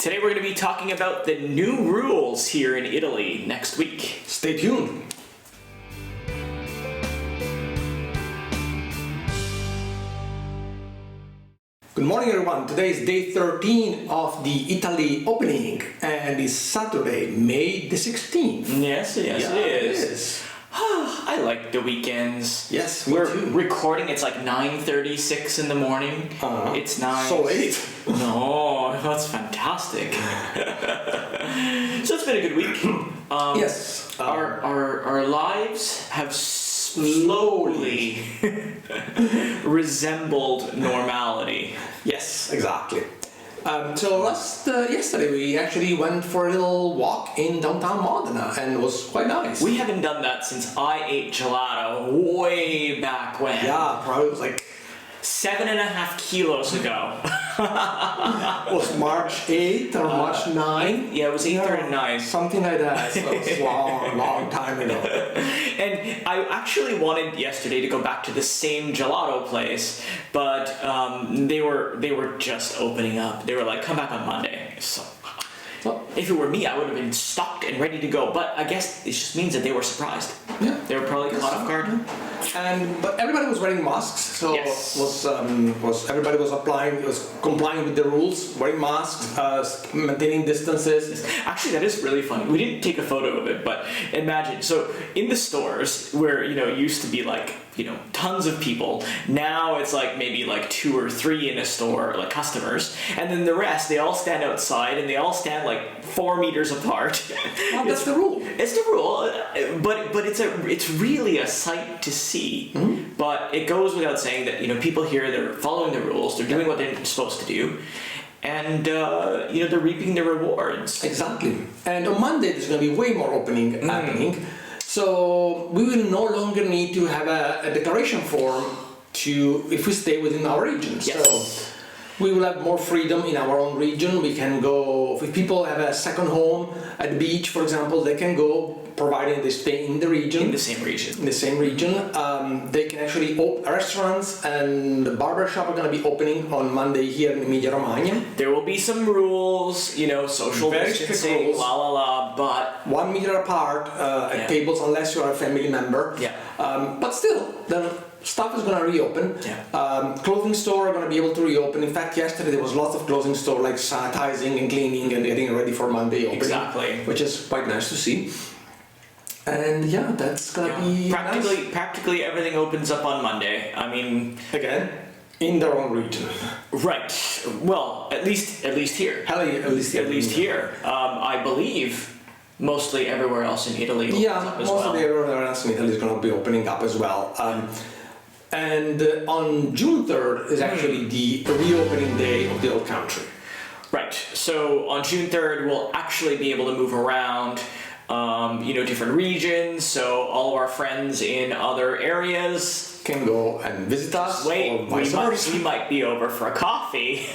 Today we're going to be talking about the new rules here in Italy next week. Stay tuned. Good morning, everyone. Today is day 13 of the Italy opening, and it's Saturday, May the 16th. Yes, it is. I like the weekends. Yes, me We're too. recording, it's like 9:36 in the morning. It's nice. So late. No, that's fantastic. So it's been a good week. Yes. Our lives have slowly resembled normality. Yes, exactly. Yesterday we actually went for a little walk in downtown Modena, and it was quite nice. We haven't done that since I ate gelato way back when. Yeah, probably was like 7.5 kilos ago. was March 8th or March 9th? Yeah, it was 8th or 9th. Something like that. So it was long time ago. And I actually wanted yesterday to go back to the same gelato place, but they were just opening up. They were like, come back on Monday. So if it were me, I would have been stocked and ready to go. But I guess it just means that they were surprised. Yeah. They were probably caught off guard. But everybody was wearing masks, so Yes. everybody was complying with the rules, wearing masks, maintaining distances. Actually, that is really funny. We didn't take a photo of it, but imagine. So in the stores where, it used to be like, tons of people, now it's like maybe like 2 or 3 in a store, like customers, and then the rest, they all stand outside and they all stand like 4 meters apart. Well, that's the rule. It's the rule, but it's really a sight to see. Mm-hmm. But it goes without saying that people here, they're following the rules, they're doing what they're supposed to do, and they're reaping the rewards. Exactly. And on Monday there's going to be way more happening. So we will no longer need to have a declaration form if we stay within our region. Yes. So we will have more freedom in our own region. We can go, if people have a second home at the beach, for example, they can go, provided they stay in the region. In the same region. In the same region. They can actually restaurants and the barbershop are going to be opening on Monday here in Emilia Romagna. There will be some rules, social Very strict distancing, rules. but 1 meter apart at tables unless you're a family member. Yeah. But still, the stuff is going to reopen. Yeah. Clothing store are going to be able to reopen. In fact, yesterday there was lots of clothing store like sanitizing and cleaning and getting ready for Monday opening. Exactly. Which is quite nice to see. And yeah, that's going to be nice. Practically everything opens up on Monday. I mean, Again, in their own region. right. Well, at least here. At least here. I believe mostly everywhere else in Italy opens up as most well. of everywhere else in Italy is going to be opening up as well. And on June 3rd is actually the reopening day of the old country. Right. So on June 3rd, we'll actually be able to move around, different regions. So all of our friends in other areas Can go and visit us. Wait, or vice versa. we might be over for a coffee.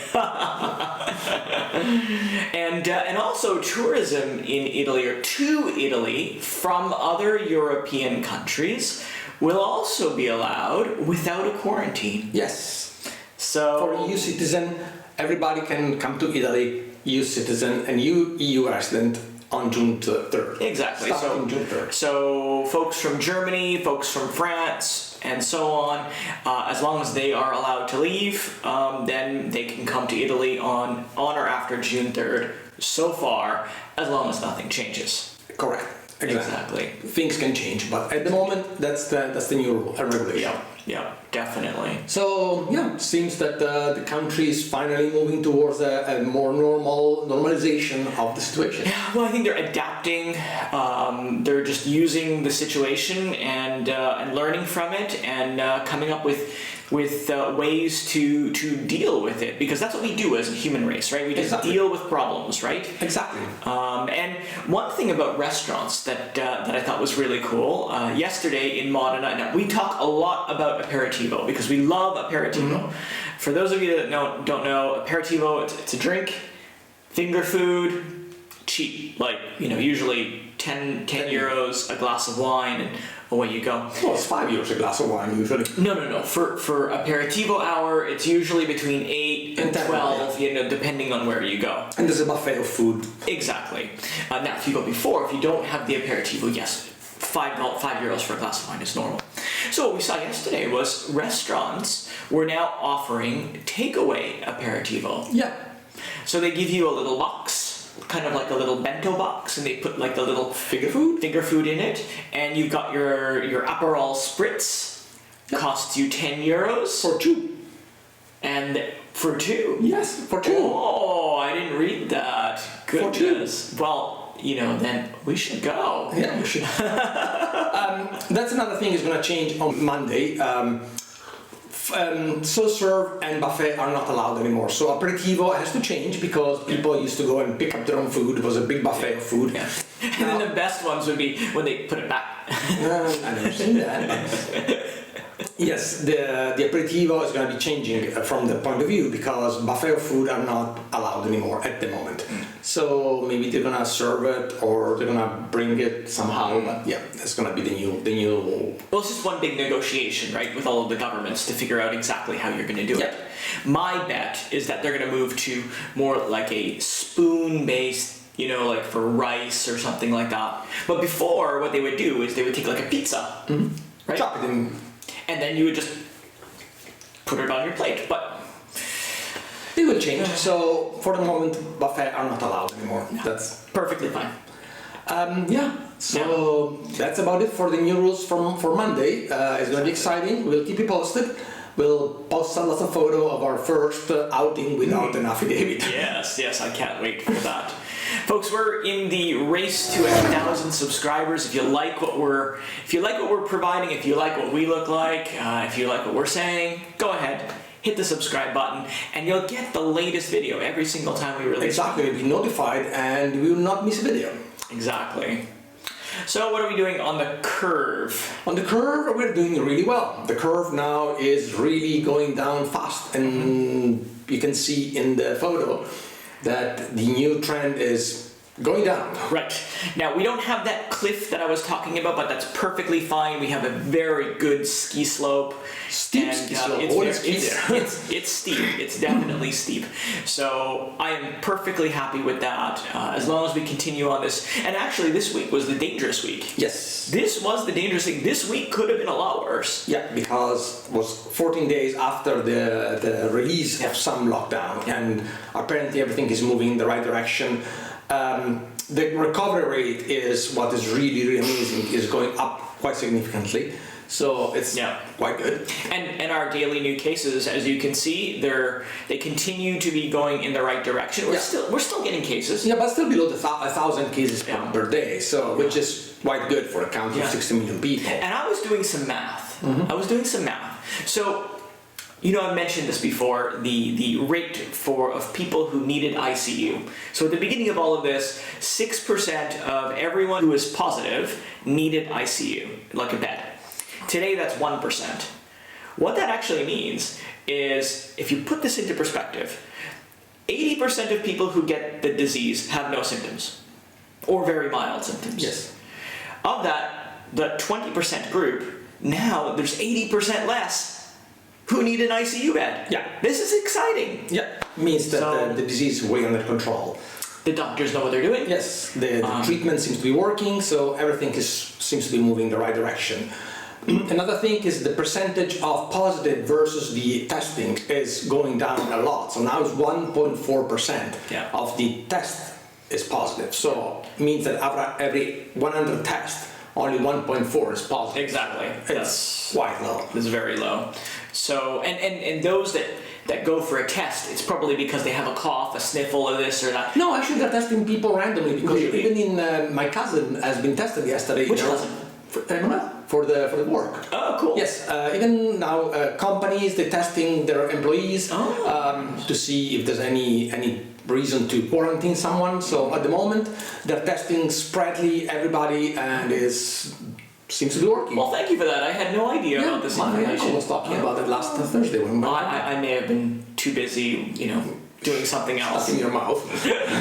And also tourism in Italy or to Italy from other European countries will also be allowed without a quarantine. Yes. So For EU citizen, everybody can come to Italy, EU citizen and EU resident on June 3rd. Exactly. Starting June 3rd. So folks from Germany, folks from France, and so on, as long as they are allowed to leave, then they can come to Italy on or after June 3rd, so far, as long as nothing changes. Correct. Exactly. Things can change, but at the moment, that's the new rule and regulation. Yeah, definitely. So yeah, it seems that the country is finally moving towards a more normalization of the situation. Yeah, well, I think they're adapting. They're just using the situation and learning from it and coming up with ways to deal with it, because that's what we do as a human race, right? We just deal with problems, right? Exactly. And one thing about restaurants that I thought was really cool, yesterday in Modena, now we talk a lot about aperitivo because we love aperitivo. Mm-hmm. For those of you that don't know, aperitivo, it's a drink, finger food, cheap, like, usually 10 euros a glass of wine, and away you go. Well, it's 5 euros a glass of wine usually. No. For aperitivo hour, it's usually between 8 and 12, depending on where you go. And there's a buffet of food. Exactly. Now, if you go before, if you don't have the aperitivo, yes, €5 for a glass of wine is normal. So what we saw yesterday was restaurants were now offering takeaway aperitivo. Yeah. So they give you a little box, kind of like a little bento box, and they put like the little finger food in it, and you've got your Aperol spritz. Yep. Costs you 10 euros for two. And for two? Yes, for two. Oh, I didn't read that. Goodness. Well, then we should go. Yeah, we should. That's another thing is going to change on Monday. So-serve and buffet are not allowed anymore. So aperitivo has to change because people used to go and pick up their own food. It was a big buffet of food. Yeah. And then the best ones would be when they put it back. I never seen that. Yes, the aperitivo is going to be changing from the point of view because buffet of food are not allowed anymore at the moment. So maybe they're going to serve it or they're going to bring it somehow. But yeah, that's going to be the new. Well, it's just one big negotiation, right, with all of the governments to figure out exactly how you're going to do it. My bet is that they're going to move to more like a spoon-based, like for rice or something like that. But before, what they would do is they would take like a pizza, right? Chop it in. And then you would just put it on your plate, but it will change. So for the moment, buffet are not allowed anymore. No, that's perfectly fine. So that's about it for the new rules for Monday. It's going to be exciting. We'll keep you posted. We'll post lots of photo of our first outing without an affidavit. Yes, I can't wait for that. Folks, we're in the race to 1,000 subscribers. If you like what we're providing, if you like what we look like, if you like what we're saying, go ahead, hit the subscribe button, and you'll get the latest video every single time we release. Exactly, you'll be notified, and we will not miss a video. Exactly. So what are we doing on the curve? On the curve, we're doing really well. The curve now is really going down fast, and you can see in the photo that the new trend is going down. Right. Now, we don't have that cliff that I was talking about, but that's perfectly fine. We have a very good ski slope. Steep ski slope. It's steep. It's definitely steep. So I am perfectly happy with that, as long as we continue on this. And actually, this week was the dangerous week. Yes. This was the dangerous week. This week could have been a lot worse. Yeah, because it was 14 days after the release of some lockdown, and apparently everything is moving in the right direction. The recovery rate is what is really amazing, is going up quite significantly. So it's quite good. And our daily new cases, as you can see, they continue to be going in the right direction. We're still getting cases. Yeah, but still below the 1,000 cases per day, so which is quite good for a country of 60 million people. And I was doing some math. So, I've mentioned this before, the rate of people who needed ICU. So at the beginning of all of this, 6% of everyone who was positive needed ICU, like a bed. Today, that's 1%. What that actually means is, if you put this into perspective, 80% of people who get the disease have no symptoms, or very mild symptoms. Yes. Of that, the 20% group, now there's 80% less who need an ICU bed. Yeah. This is exciting. Yeah. Means that the disease is way under control. The doctors know what they're doing. Yes. The treatment seems to be working, so everything seems to be moving in the right direction. Another thing is the percentage of positive versus the testing is going down a lot. So now it's 1.4% of the test is positive. So it means that after every 100 tests, only 1.4 is positive. Exactly. It's quite low. It's very low. So, and those that go for a test, it's probably because they have a cough, a sniffle, or this or that. No, actually they're testing people randomly, because even in my cousin has been tested yesterday. Which cousin? For the work. Oh, cool. Yes, even now companies, they're testing their employees to see if there's any reason to quarantine someone. So at the moment, they're testing spreadly everybody, and seems to be working. Well, thank you for that. I had no idea about this information. I was talking about it last Thursday. I may have been too busy, doing something else. Stuff in your mouth.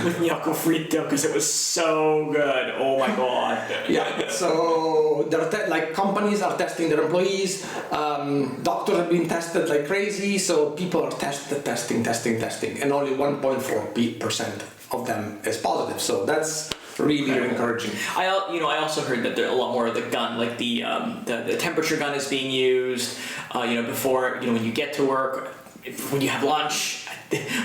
With gnocco fritto because it was so good. Oh my god. Yeah. So like companies are testing their employees. Doctors have been tested like crazy. So people are testing, and only 1.4% of them is positive. So that's really encouraging. I also heard that there a lot more of the gun, like the temperature gun is being used. Before when you get to work, when you have lunch,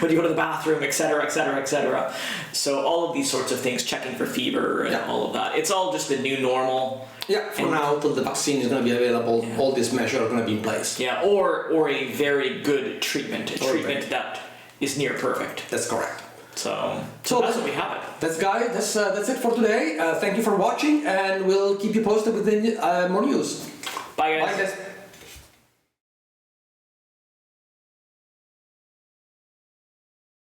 when you go to the bathroom, etc., etc., etc. So all of these sorts of things, checking for fever and all of that. It's all just the new normal. Yeah, for now, till the vaccine is going to be available, all these measures are going to be in place. Yeah, or a very good treatment, that is near perfect. That's correct. So that's what we have it. That's it for today. Thank you for watching, and we'll keep you posted with more news. Bye, guys. Bye, guys.